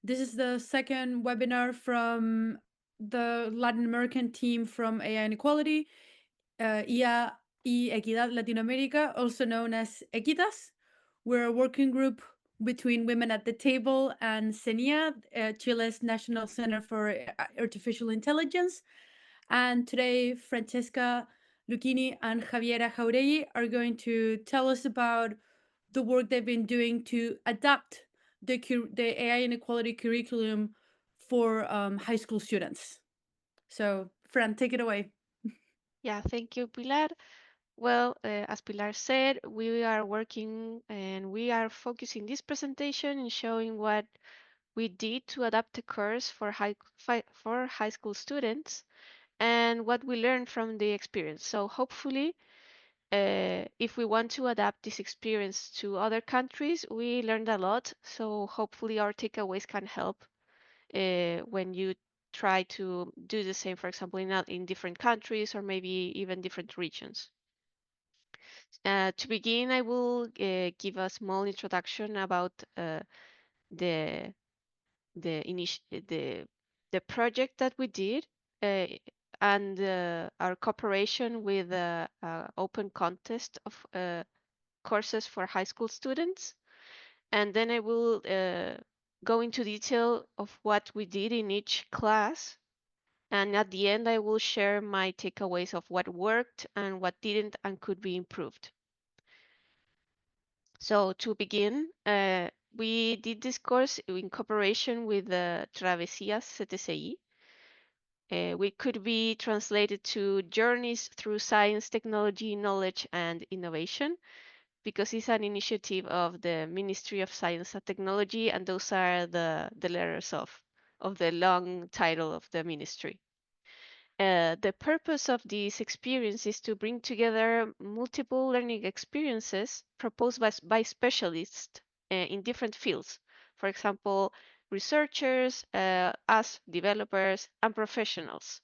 This is the second webinar from the Latin American team from AI Inequality, IA y Equidad Latinoamérica, also known as Equitas. We're a working group between Women at the Table and CENIA, Chile's National Center for Artificial Intelligence. And today, Francesca Lucchini and Javiera Jauregui are going to tell us about the work they've been doing to adapt the AI inequality curriculum for high school students. So, Fran, take it away. Yeah, thank you, Pilar. Well, as Pilar said, we are working and we are focusing this presentation in showing what we did to adapt the course for high school students and what we learned from the experience. So hopefully, if we want to adapt this experience to other countries, we learned a lot. So hopefully our takeaways can help when you try to do the same, for example, in different countries or maybe even different regions. To begin, I will give a small introduction about the the initi the project that we did uh, and our cooperation with open contest of courses for high school students. And then I will go into detail of what we did in each class. And at the end, I will share my takeaways of what worked and what didn't and could be improved. So to begin, we did this course in cooperation with Travesías CTCI. We could be translated to Journeys Through Science, Technology, Knowledge, and Innovation because it's an initiative of the Ministry of Science and Technology, and those are the letters of the long title of the ministry. The purpose of this experience is to bring together multiple learning experiences proposed by specialists in different fields. For example, researchers, us developers, and professionals.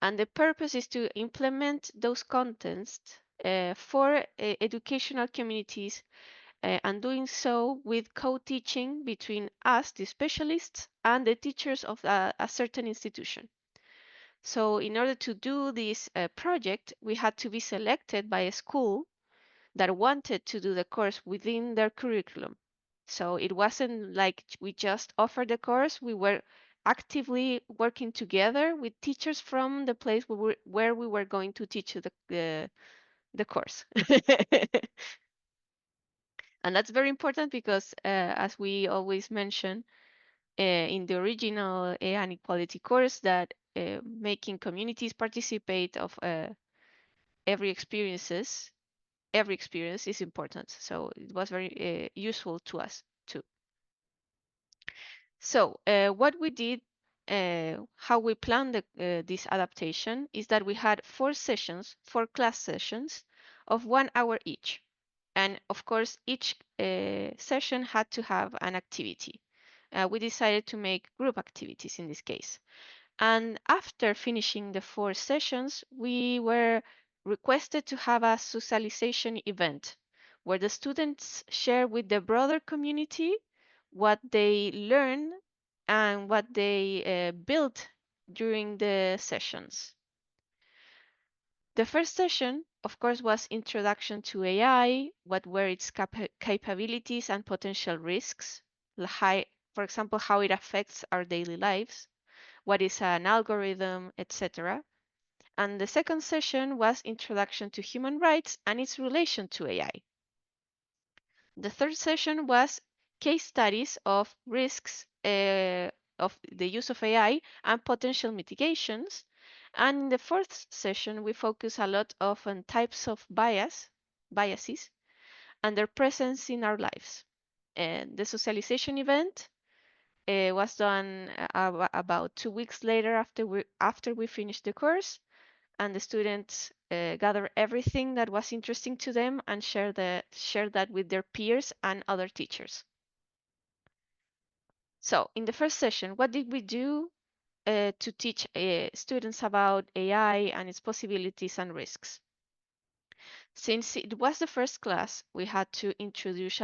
And the purpose is to implement those contents for educational communities and doing so with co-teaching between us, the specialists, and the teachers of a certain institution. So in order to do this project, we had to be selected by a school that wanted to do the course within their curriculum. So it wasn't like we just offered the course, we were actively working together with teachers from the place where we were going to teach the course. And that's very important because, as we always mention, in the original AI inequality course, that making communities participate of every experiences every experience is important. So it was very useful to us too. So what we did, how we planned this adaptation is that we had four class sessions of 1 hour each. And of course, each session had to have an activity. We decided to make group activities in this case. And after finishing the 4 sessions, we were requested to have a socialization event where the students share with the broader community what they learned and what they built during the sessions. The first session, of course, was Introduction to AI, what were its capabilities and potential risks, for example, how it affects our daily lives, what is an algorithm, etc. And the second session was Introduction to Human Rights and its relation to AI. The third session was case studies of risks of the use of AI and potential mitigations. And in the fourth session, we focus a lot on types of biases, and their presence in our lives. And the socialization event was done about 2 weeks later after we finished the course, and the students gather everything that was interesting to them and share that with their peers and other teachers. So in the first session, what did we do to teach students about AI and its possibilities and risks? Since it was the first class, we had to introduce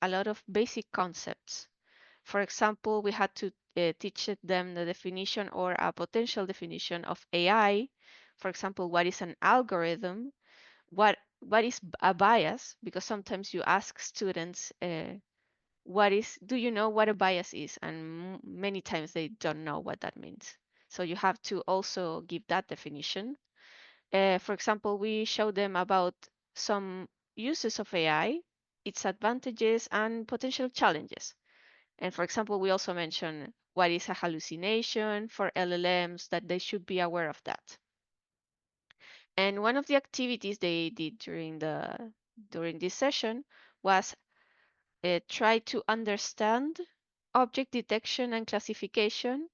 a lot of basic concepts. For example, we had to teach them the definition or a potential definition of AI. For example, what is an algorithm? What is a bias? Because sometimes you ask students, do you know what a bias is? And many times they don't know what that means. So you have to also give that definition. For example, we show them about some uses of AI, its advantages and potential challenges. And for example, we also mention what is a hallucination for LLMs, that they should be aware of that. And one of the activities they did during this session was try to understand object detection and classification.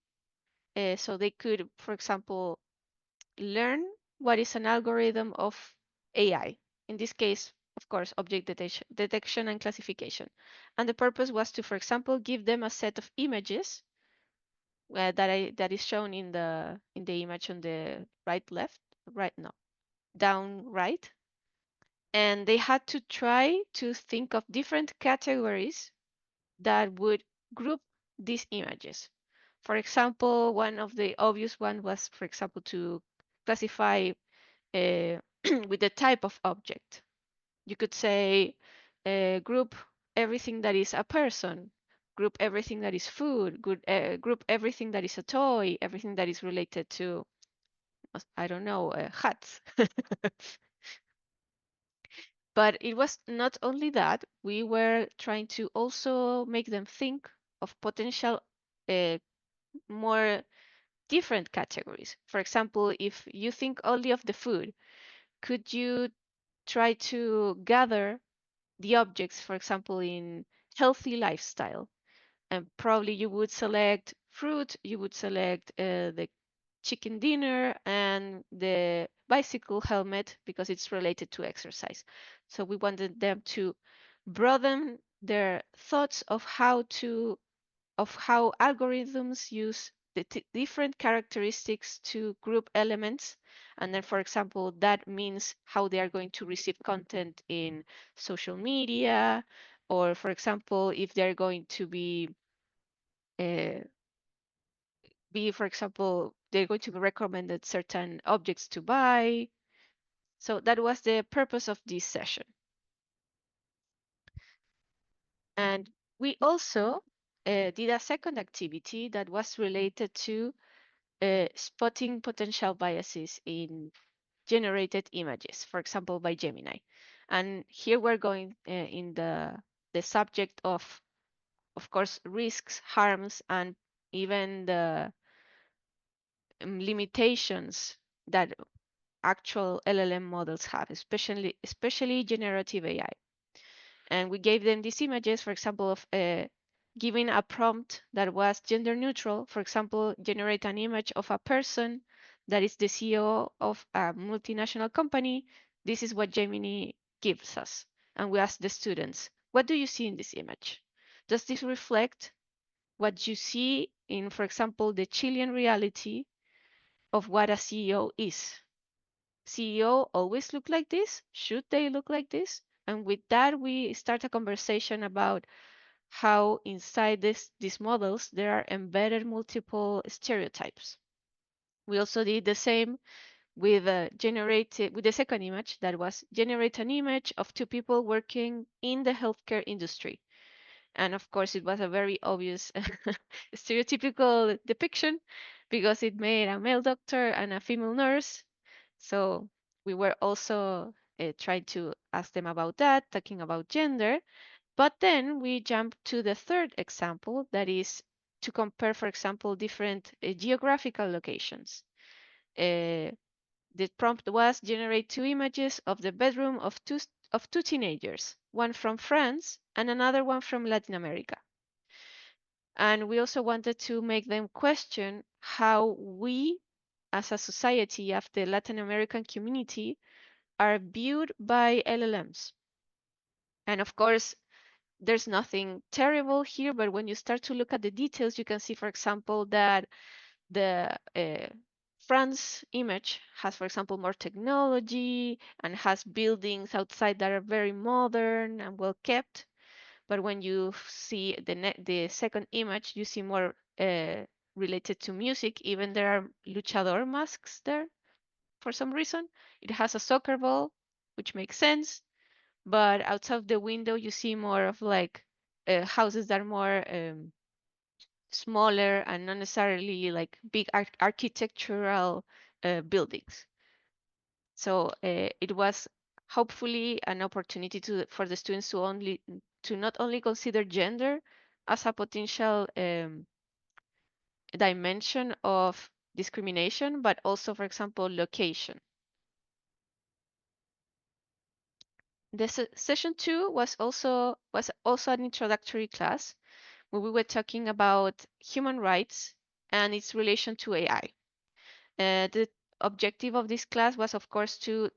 So they could, for example, learn what is an algorithm of AI. In this case, of course, object detection and classification. And the purpose was to, for example, give them a set of images that is shown in the image on the right, no, down right. And they had to try to think of different categories that would group these images. For example, one of the obvious one was, for example, to classify with the type of object. You could say group everything that is a person, group everything that is food, group everything that is a toy, everything that is related to, I don't know, hats. But it was not only that, we were trying to also make them think of potential uh, more different categories. For example, if you think only of the food, could you try to gather the objects, for example, in healthy lifestyle? And probably you would select fruit, you would select the chicken dinner and the bicycle helmet because it's related to exercise. So we wanted them to broaden their thoughts of how algorithms use the different characteristics to group elements. And then, for example, that means how they are going to receive content in social media, or for example, if they're going to uh, for example, they're going to be recommended certain objects to buy. So that was the purpose of this session. And we also did a second activity that was related to spotting potential biases in generated images, for example, by Gemini. And here we're going in the subject of course, risks, harms, and even the limitations that actual LLM models have, especially generative AI. And we gave them these images, for example, of giving a prompt that was gender neutral. For example, generate an image of a person that is the CEO of a multinational company. This is what Gemini gives us. And we asked the students, what do you see in this image? Does this reflect what you see in, for example, the Chilean reality of what a CEO is? CEO always look like this? Should they look like this? And with that, we start a conversation about how inside these models there are embedded multiple stereotypes. We also did the same with with the second image that was generate an image of two people working in the healthcare industry. And of course, it was a very obvious stereotypical depiction because it made a male doctor and a female nurse. So we were also trying to ask them about that, talking about gender. But then we jump to the third example, that is to compare, for example, different geographical locations. Uh, the prompt was generate two images of the bedroom of two teenagers, one from France and another one from Latin America. And we also wanted to make them question how we, as a society of the Latin American community, are viewed by LLMs. And of course, there's nothing terrible here, but when you start to look at the details, you can see, for example, that the France image has, for example, more technology and has buildings outside that are very modern and well kept. But when you see the second image, you see more related to music. Even there are luchador masks there for some reason. It has a soccer ball, which makes sense. But outside the window, you see more of like houses that are more smaller and not necessarily like big architectural buildings. So it was hopefully an opportunity for the students to not only consider gender as a potential dimension of discrimination, but also, for example, location. The session 2 was also an introductory class where we were talking about human rights and its relation to AI. The objective of this class was, of course, to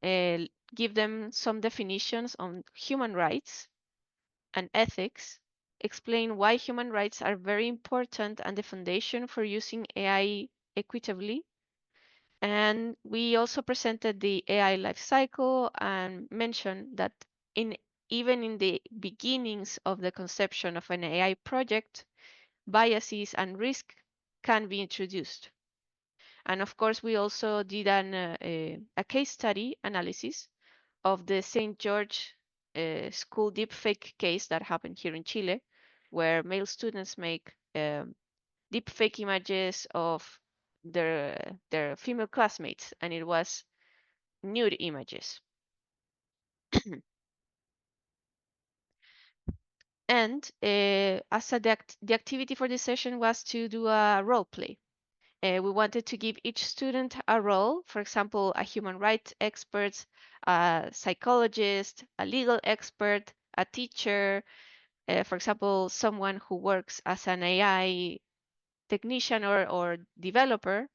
uh, give them some definitions on human rights and ethics, explain why human rights are very important and the foundation for using AI equitably. And we also presented the AI life cycle and mentioned that in even in the beginnings of the conception of an AI project, biases and risk can be introduced. And of course, we also did a case study analysis of the St. George school deepfake case that happened here in Chile, where male students make deepfake images of their female classmates, and it was nude images. And the activity for this session was to do a role play. We wanted to give each student a role, for example, a human rights expert, a psychologist, a legal expert, a teacher, for example, someone who works as an AI technician or developer,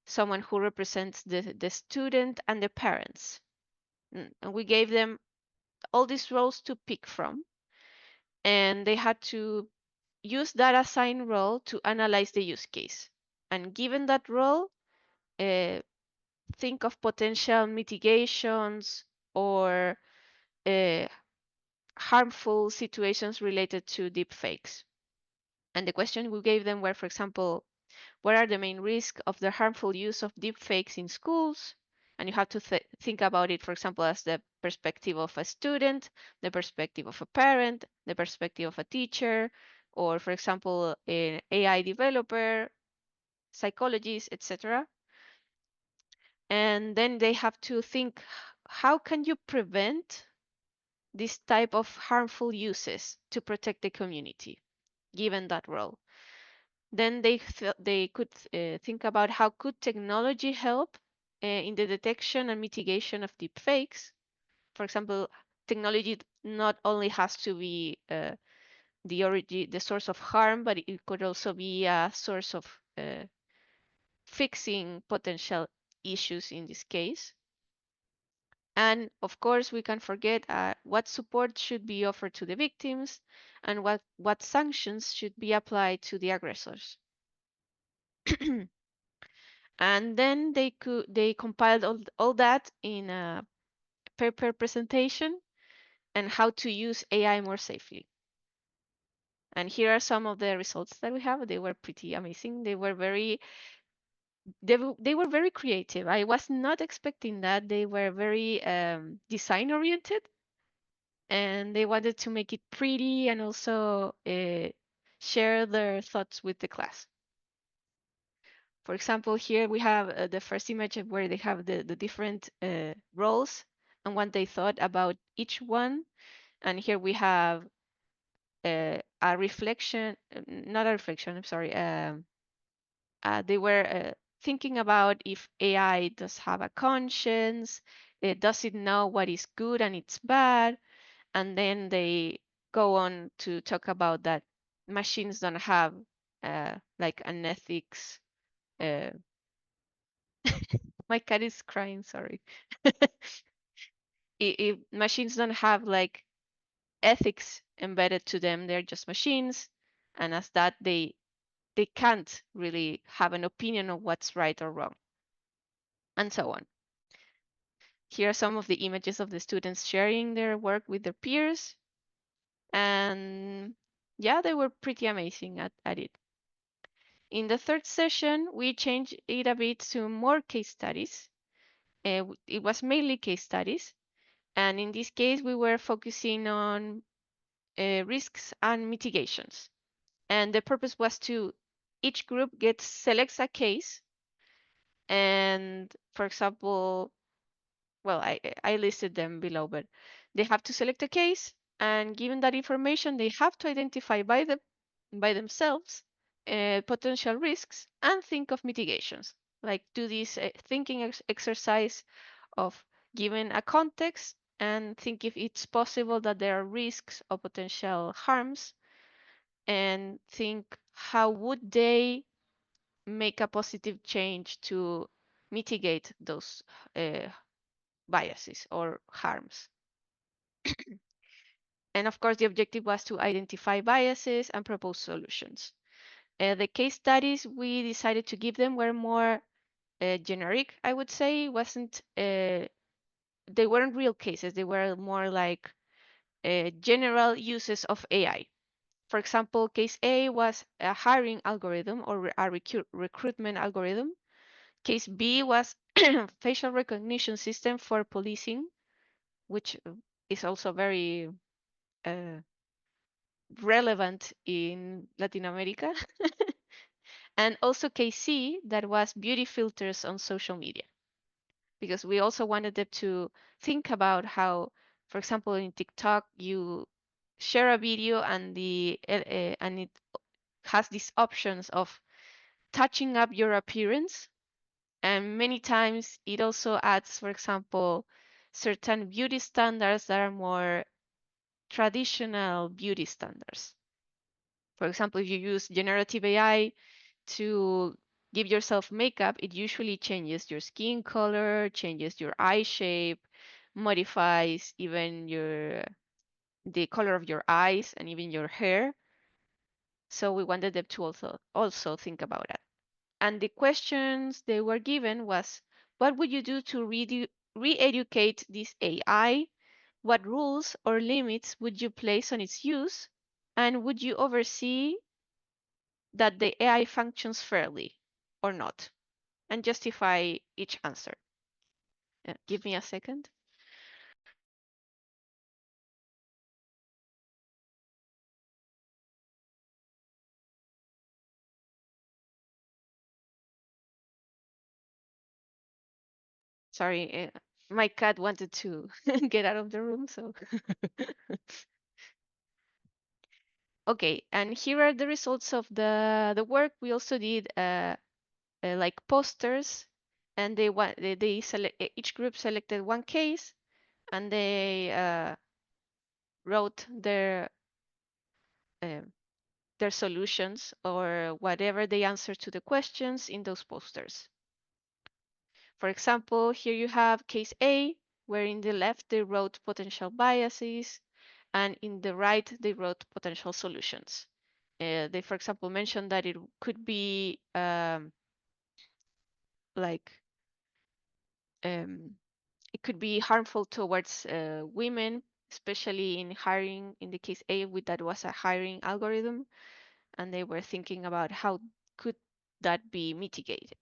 someone who represents the student and the parents. And we gave them all these roles to pick from, and they had to use that assigned role to analyze the use case. And given that role, uh, think of potential mitigations or uh, harmful situations related to deepfakes. And the question we gave them were, for example, what are the main risks of the harmful use of deepfakes in schools? And you have to think about it, for example, as the perspective of a student, the perspective of a parent, the perspective of a teacher, or, for example, an AI developer, psychologist, etc. And then they have to think, how can you prevent this type of harmful uses to protect the community, given that role? Then they could think about how could technology help in the detection and mitigation of deepfakes. For example, technology not only has to be the source of harm, but it could also be a source of fixing potential issues in this case. And of course, we can forget what support should be offered to the victims and what sanctions should be applied to the aggressors. And then they compiled all that in a paper presentation and how to use AI more safely. And here are some of the results that we have. They were pretty amazing. They were very creative. I was not expecting that. They were very design oriented, and they wanted to make it pretty and also share their thoughts with the class. For example, here we have the first image of where they have the different roles and what they thought about each one. And here we have a reflection, not a reflection, I'm sorry. They were thinking about if AI does have a conscience, does it know what is good and it's bad? And then they go on to talk about that machines don't have like an ethics. Uh, my cat is crying, sorry. If machines don't have like ethics embedded to them, they're just machines, and as that they can't really have an opinion of what's right or wrong, and so on. Here are some of the images of the students sharing their work with their peers. And yeah, they were pretty amazing at it. In the third session, we changed it a bit to more case studies. It was mainly case studies. And in this case, we were focusing on risks and mitigations. And the purpose was to each group selects a case. And for example, well, I listed them below, but they have to select a case, and given that information, they have to identify by themselves potential risks and think of mitigations. Like do this thinking exercise of given a context and think if it's possible that there are risks or potential harms, and think how would they make a positive change to mitigate those biases or harms. And of course, the objective was to identify biases and propose solutions. The case studies we decided to give them were more generic, I would say. Wasn't They weren't real cases. They were more like general uses of AI. For example, case A was a hiring algorithm or a recruitment algorithm. Case B was facial recognition system for policing, which is also very uh, relevant in Latin America. And also KC, that was beauty filters on social media, because we also wanted them to think about how, for example, in TikTok, you share a video and and it has these options of touching up your appearance. And many times it also adds, for example, certain beauty standards that are more traditional beauty standards. For example, if you use generative AI to give yourself makeup, it usually changes your skin color, changes your eye shape, modifies even the color of your eyes and even your hair. So we wanted them to also think about that. And the questions they were given was, what would you do to re-educate this AI? What rules or limits would you place on its use? And would you oversee that the AI functions fairly or not? And justify each answer. Give me a second. Sorry, my cat wanted to get out of the room, so. Okay, and here are the results of the work. We also did like posters, and they select each group selected one case, and they wrote uh, their solutions or whatever they answer to the questions in those posters. For example, here you have case A, where in the left they wrote potential biases, and in the right they wrote potential solutions. They, for example, mentioned that it could be like um, it could be harmful towards women, especially in hiring. In the case A, with that was a hiring algorithm, and they were thinking about how could that be mitigated.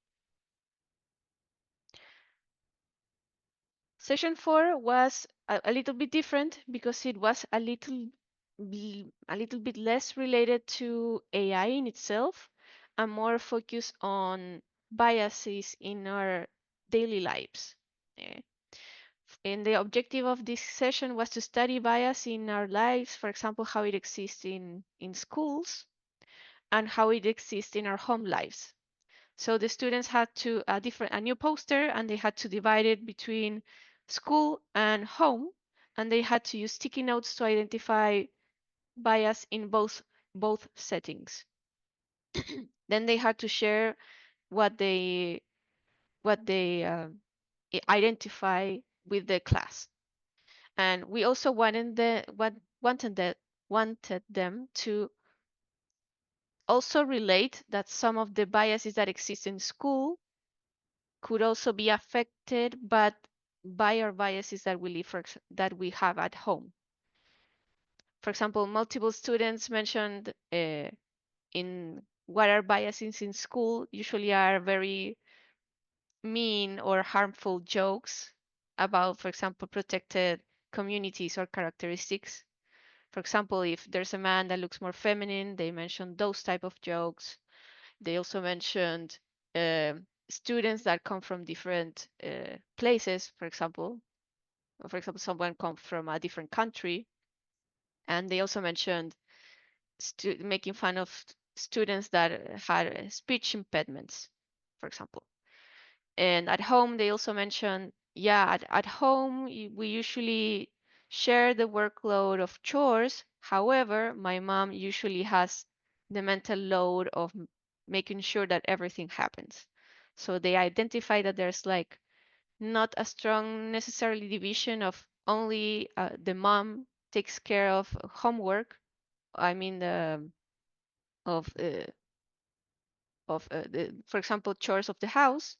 Session 4 was a little bit different because it was a little bit less related to AI in itself and more focused on biases in our daily lives. Eh, And the objective of this session was to study bias in our lives, for example, how it exists in schools and how it exists in our home lives. So the students had to a new poster, and they had to divide it between school and home, and they had to use sticky notes to identify bias in both settings. Then they had to share what they identify with the class. And we also wanted them to also relate that some of the biases that exist in school could also be affected, but by our biases that we live that we have at home. For example, multiple students mentioned in what are biases in school usually are very mean or harmful jokes about, for example, protected communities or characteristics. For example, if there's a man that looks more feminine, they mention those type of jokes. They also mentioned uh, students that come from different places, for example. For example, someone comes from a different country, and they also mentioned making fun of students that had speech impediments, for example. And at home, they also mentioned, yeah, at home, we usually share the workload of chores. However, my mom usually has the mental load of making sure that everything happens. So they identify that there's like not a strong necessarily division of only the mom takes care of homework. I mean, the of for example, chores of the house,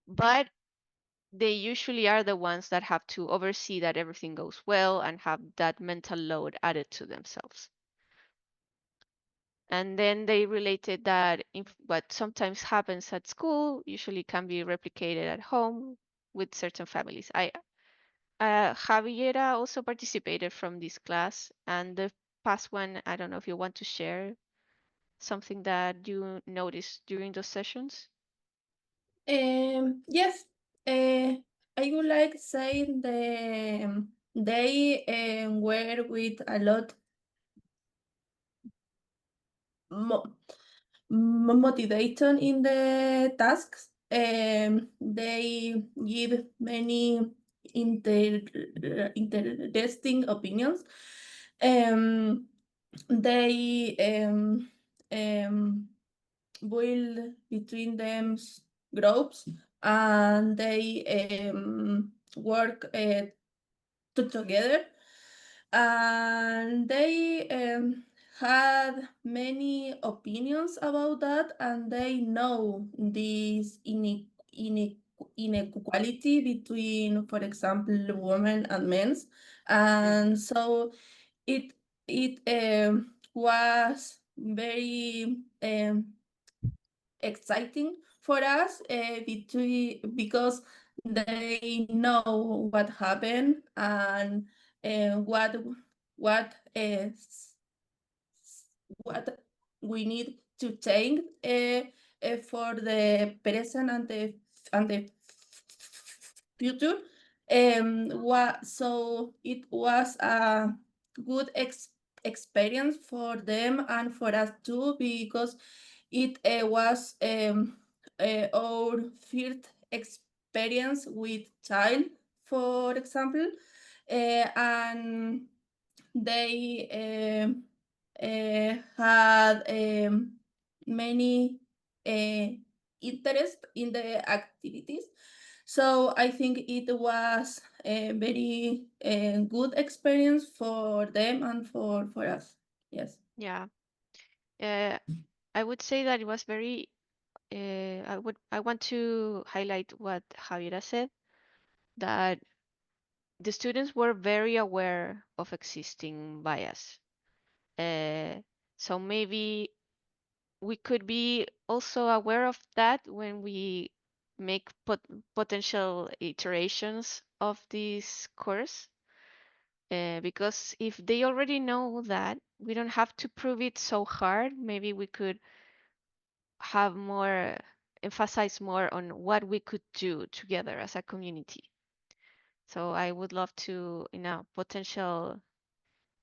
but they usually are the ones that have to oversee that everything goes well and have that mental load added to themselves. And then they related that what sometimes happens at school usually can be replicated at home with certain families. Javiera also participated from this class, and the past one, I don't know if you want to share something that you noticed during those sessions. Yes, I would like say they were with a lot mo- motivation in the tasks. They give many interesting opinions. Um, they build between them groups, and they work together, and they had many opinions about that, and they know this inequality between, for example, women and men, Mm. and so it was very exciting for us, because they know what happened, and what what we need to change, for the present and the future. So it was a good experience for them and for us too, because it was our first experience with child, for example, and they had many interest in the activities. So I think it was a very good experience for them and for us. Yes. Yeah. Uh, I would say that it was very I want to highlight what Javiera said, that the students were very aware of existing bias. Uh, so maybe we could be also aware of that when we make potential iterations of this course. Because if they already know that, we don't have to prove it so hard. Maybe we could have more, emphasize more on what we could do together as a community. So I would love to, in a potential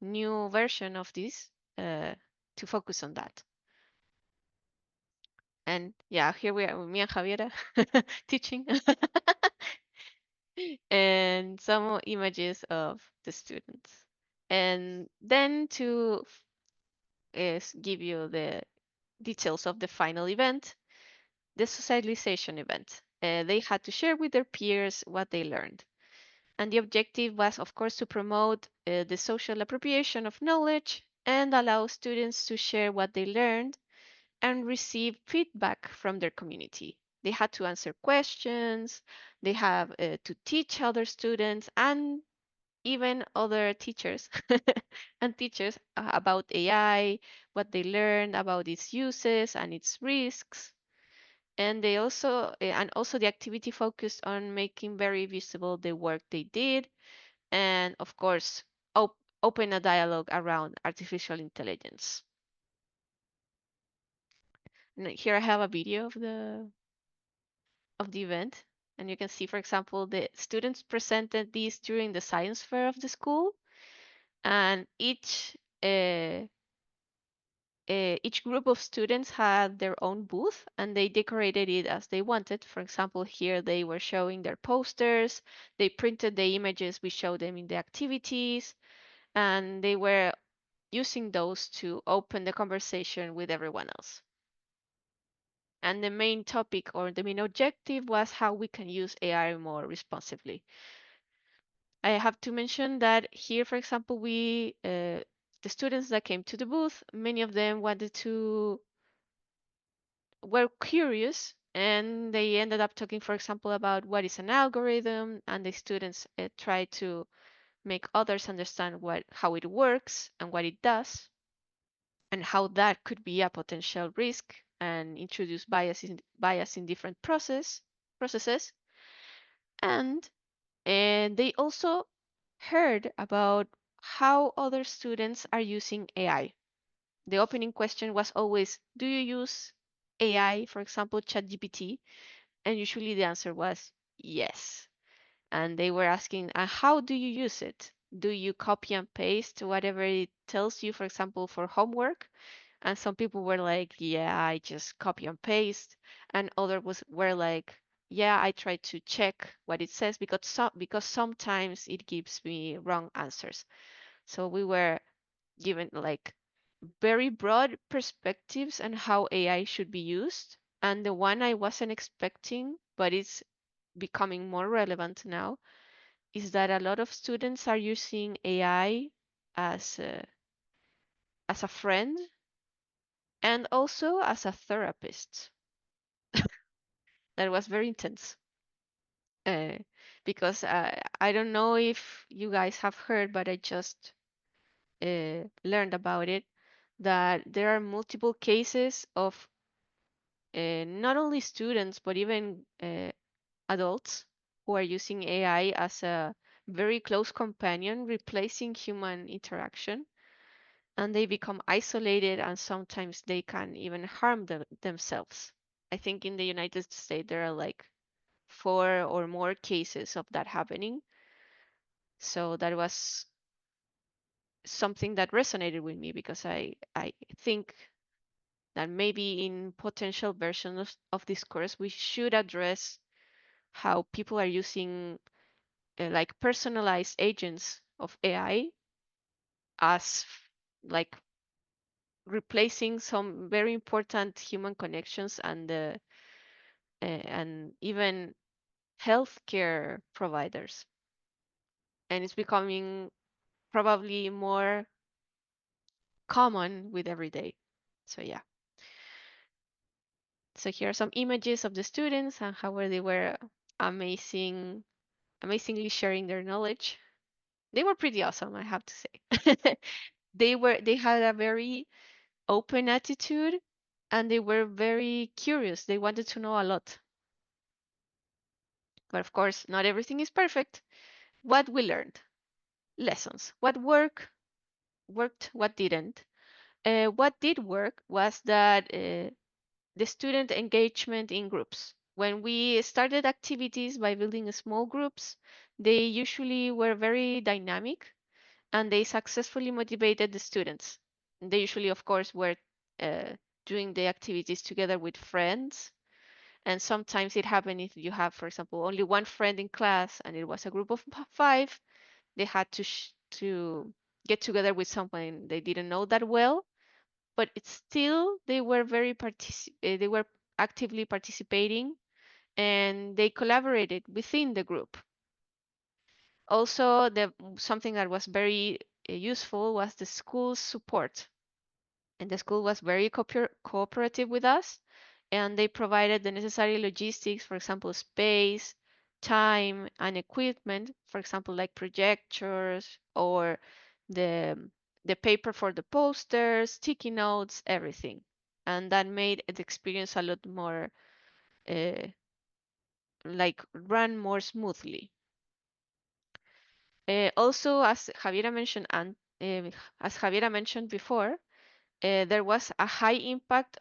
new version of this, uh, to focus on that. And yeah, here we are, me and Javiera teaching, and some images of the students. And then to give you the details of the final event, the socialization event. They had to share with their peers what they learned. And the objective was, of course, to promote the social appropriation of knowledge and allow students to share what they learned and receive feedback from their community. They had to answer questions, they have to teach other students, and even other teachers and teachers about AI, what they learned about its uses and its risks. And they also the activity focused on making very visible the work they did, and of course open a dialogue around artificial intelligence. And here I have a video of the event, and you can see, for example, the students presented these during the science fair of the school, and each group of students had their own booth and they decorated it as they wanted. For example, here they were showing their posters, they printed the images we showed them in the activities, and they were using those to open the conversation with everyone else. And the main topic or the main objective was how we can use AI more responsibly. I have to mention that here, for example, the students that came to the booth, many of them were curious, and they ended up talking, for example, about what is an algorithm, and the students try to make others understand how it works and what it does, and how that could be a potential risk and introduce bias in different processes. And they also heard about how other students are using AI. The opening question was always, do you use AI, for example, ChatGPT? And usually the answer was yes. And they were asking, how do you use it? Do you copy and paste whatever it tells you, for example, for homework? And some people were like, yeah, I just copy and paste. And were like, yeah, I try to check what it says because sometimes it gives me wrong answers. So we were given like very broad perspectives on how AI should be used. And the one I wasn't expecting, but it's becoming more relevant now, is that a lot of students are using AI as a friend and also as a therapist. That was very intense. Uh, because I don't know if you guys have heard, but I just learned about it, that there are multiple cases of not only students, but even adults who are using AI as a very close companion, replacing human interaction, and they become isolated and sometimes they can even harm themselves. I think in the United States there are like 4 or more cases of that happening. So that was something that resonated with me because I think that maybe in potential versions of this course we should address how people are using like personalized agents of AI as like replacing some very important human connections and even healthcare providers. And it's becoming probably more common with every day. So yeah. So here are some images of the students and how they were amazingly sharing their knowledge. They were pretty awesome, I have to say. They had a very open attitude and they were very curious. They wanted to know a lot. But of course, not everything is perfect. What we learned, lessons. What worked, what didn't. What did work was that the student engagement in groups. When we started activities by building small groups, they usually were very dynamic and they successfully motivated the students. They usually, of course, were uh, doing the activities together with friends. And sometimes it happened if you have, for example, only one friend in class and it was a group of 5, they had to get together with someone they didn't know that well, but it's still they were actively participating and they collaborated within the group. Also, something that was very useful was the school's support, and the school was very cooperative with us, and they provided the necessary logistics, for example, space, time and equipment, for example, like projectors or the the paper for the posters, sticky notes, everything. And that made the experience a lot more uh, like run more smoothly. Also, as Javiera mentioned before, there was a high impact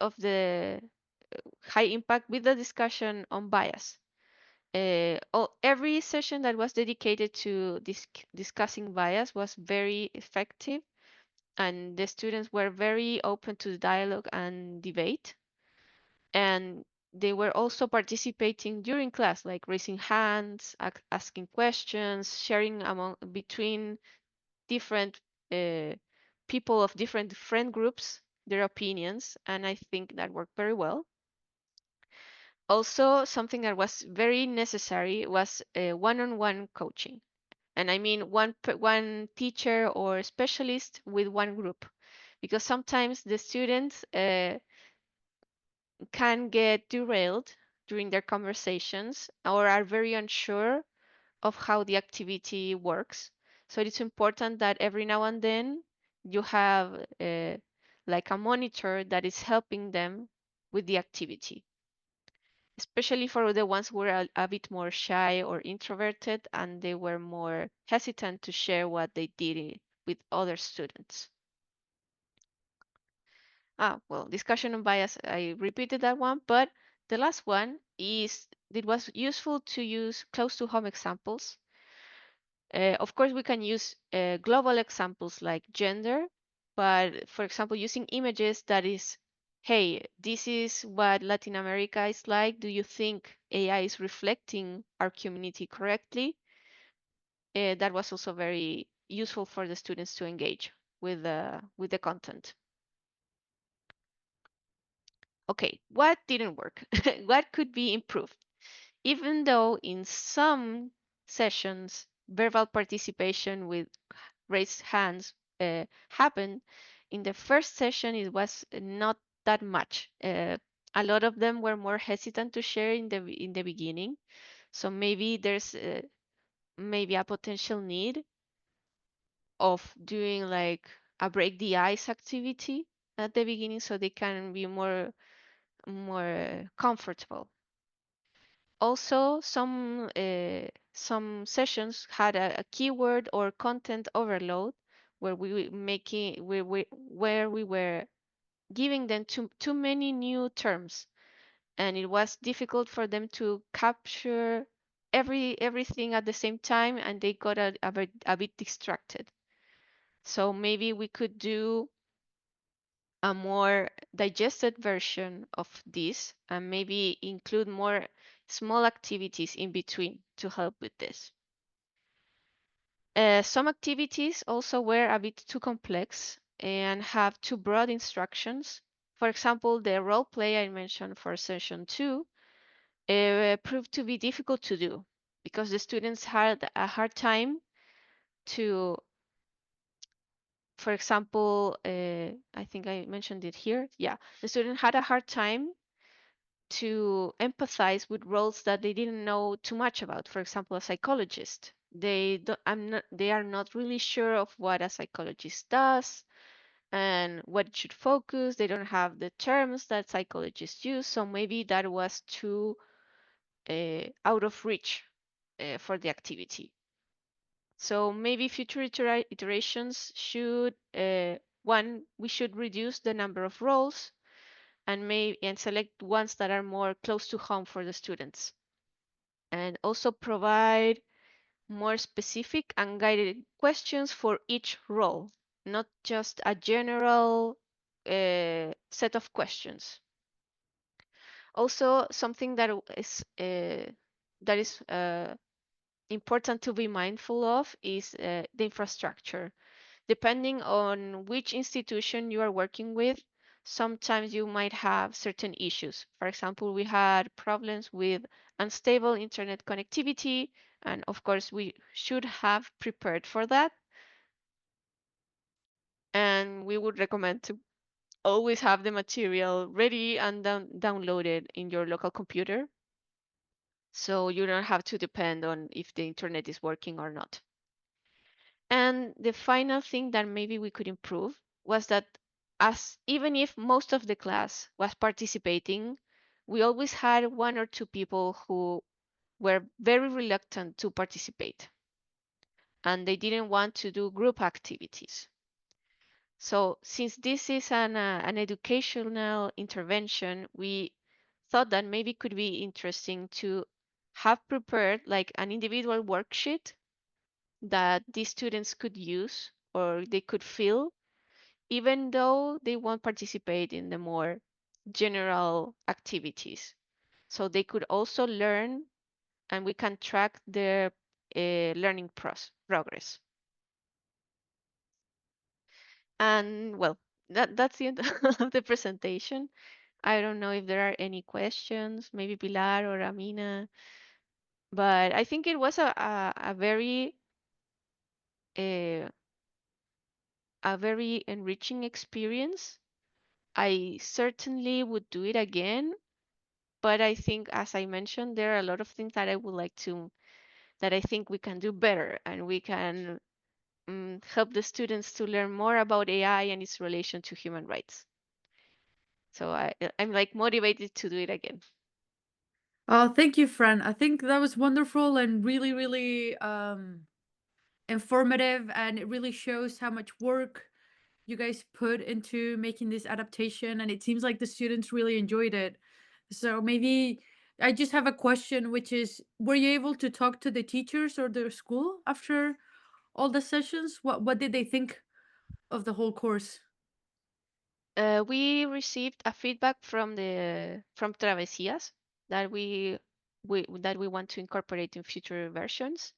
with the discussion on bias. Every session that was dedicated to discussing bias was very effective, and the students were very open to dialogue and debate. And they were also participating during class, like raising hands, asking questions, sharing among between different uh, people of different friend groups their opinions, and I think that worked very well. Also, something that was very necessary was one-on-one coaching, and I mean one teacher or specialist with one group, because sometimes the students can get derailed during their conversations or are very unsure of how the activity works. So it's important that every now and then you have like a monitor that is helping them with the activity, especially for the ones who were a bit more shy or introverted and they were more hesitant to share what they did with other students. Well, discussion on bias, I repeated that one, but the last one is it was useful to use close to home examples. Of course, we can use global examples like gender, but for example, using images that is, hey, this is what Latin America is like. Do you think AI is reflecting our community correctly? That was also very useful for the students to engage with the content. Okay, what didn't work? What could be improved? Even though in some sessions verbal participation with raised hands happened, in the first session it was not that much. A lot of them were more hesitant to share in the beginning, so maybe there's maybe a potential need of doing like a break the ice activity at the beginning so they can be more comfortable. Also, some sessions had a keyword or content overload where where we were giving them too many new terms, and it was difficult for them to capture everything at the same time, and they got a bit distracted. So maybe we could do a more digested version of this and maybe include more small activities in between to help with this. Some activities also were a bit too complex and have too broad instructions. For example, the role play I mentioned for session 2 proved to be difficult to do because the students had a hard time to, for example, I think I mentioned it here. Yeah, the student had a hard time to empathize with roles that they didn't know too much about. For example, a psychologist. They are not really sure of what a psychologist does and what it should focus. They don't have the terms that psychologists use, so maybe that was too out of reach for the activity. So maybe future iterations should we should reduce the number of roles and select ones that are more close to home for the students, and also provide more specific and guided questions for each role, not just a general set of questions. Also, something that is important to be mindful of is the infrastructure. Depending on which institution you are working with, sometimes you might have certain issues. For example, we had problems with unstable internet connectivity, and of course, we should have prepared for that. And we would recommend to always have the material ready and downloaded in your local computer. So you don't have to depend on if the internet is working or not. And the final thing that maybe we could improve was that as even if most of the class was participating, we always had one or two people who were very reluctant to participate and they didn't want to do group activities. So since this is an educational intervention, we thought that maybe it could be interesting to have prepared like an individual worksheet that these students could use or they could fill, even though they won't participate in the more general activities. So they could also learn and we can track their learning progress. And well, that's the end of the presentation. I don't know if there are any questions, maybe Pilar or Amina, but I think it was uh, a very enriching experience. I certainly would do it again, but I think, as I mentioned, there are a lot of things that I would like to, that I think we can do better, and we can help the students to learn more about AI and its relation to human rights. So I'm like motivated to do it again. Oh, thank you, Fran. I think that was wonderful and really, really informative, and it really shows how much work you guys put into making this adaptation, and it seems like the students really enjoyed it. So maybe I just have a question, which is, were you able to talk to the teachers or the school after all the sessions? What did they think of the whole course? We received a feedback from Travesias that we want to incorporate in future versions.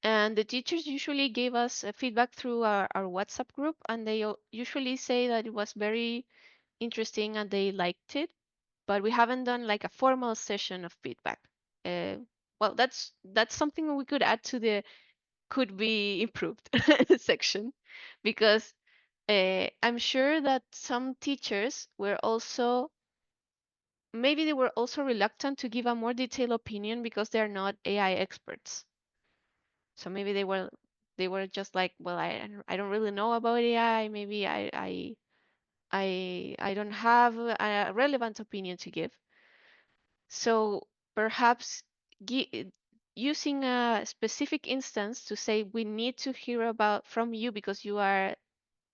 And the teachers usually gave us feedback through our WhatsApp group, and they usually say that it was very interesting and they liked it. But we haven't done like a formal session of feedback. Uh, well, that's something we could add to the could be improved section, because I'm sure that some teachers were also maybe they were also reluctant to give a more detailed opinion because they're not AI experts. So maybe they were just like, well, I don't really know about AI. Maybe I don't have a relevant opinion to give. So perhaps using a specific instance to say we need to hear about from you because you are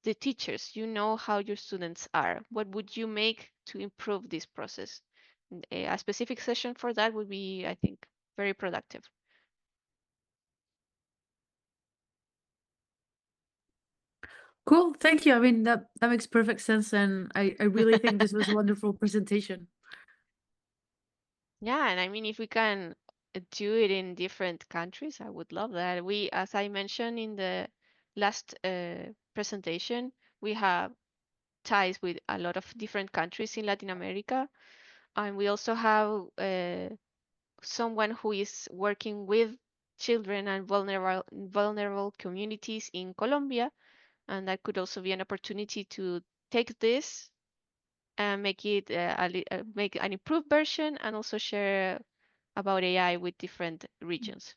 the teachers, you know how your students are. What would you make to improve this process? A specific session for that would be, I think, very productive. Cool, thank you. I mean, that makes perfect sense, and I really think this was a wonderful presentation. Yeah, and I mean, if we can do it in different countries, I would love that. We, as I mentioned in the last presentation, we have ties with a lot of different countries in Latin America, and we also have someone who is working with children and vulnerable communities in Colombia, and that could also be an opportunity to take this and make it make an improved version and also share about AI with different regions.